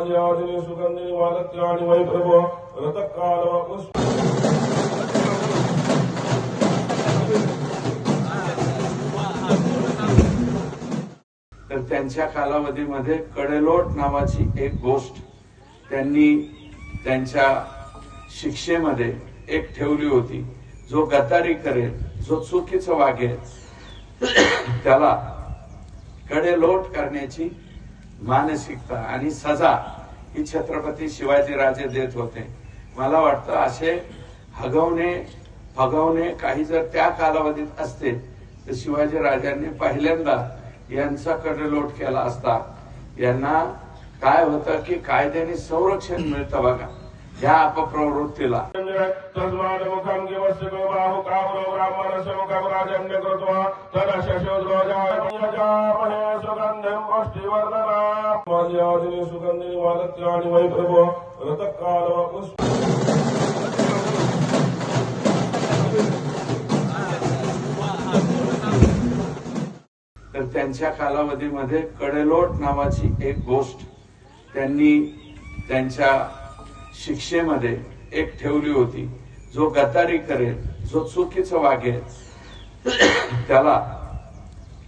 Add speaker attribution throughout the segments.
Speaker 1: मल्यादिनी सुगंधिनी वालक्यानि वैप्रभो रतकालव पुष्प
Speaker 2: तर त्यांच्या कालावधीमध्ये कडेलोट नावाची एक गोष्ट त्यांनी त्यांच्या शिक्षेमध्ये एक ठेवली होती। जो गद्दारी करेल, जो चुकीचं वागेल त्याला कडेलोट करण्याची मानसिकता आणि सजा ही छत्रपती शिवाजीराजे देत होते। मला वाटतं असे फगवणे काही जर त्या कालावधीत असते तर शिवाजीराजांनी पहिल्यांदा यांचा कडेलोट केला असता। यांना काय होतं की कायद्याने संरक्षण मिळतं बघा या अपप्रवृत्तीला।
Speaker 1: सुगंधिनी वालक्यानि वैप्रभो रतकालव पुष्प
Speaker 2: तर त्यांच्या कालावधीमध्ये कडेलोट नावाची एक गोष्ट त्यांनी त्यांच्या शिक्षेमध्ये एक ठेवली होती। जो गद्दारी करेल, जो चुकीचं वागेल त्याला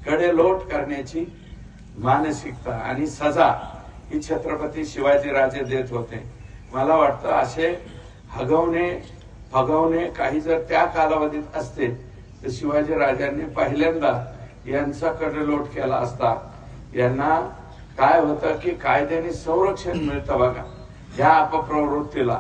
Speaker 2: कडेलोट करण्याची मानसिकता आणि सजा ही छत्रपती शिवाजीराजे देत होते। मला वाटतं असे फगवणे काही जर त्या कालावधीत असते तर शिवाजीराजांनी पहिल्यांदा यांचा कडेलोट केला असता। यांना काय होतं की कायद्याने संरक्षण मिळतं बघा या अपप्रवृत्तीला।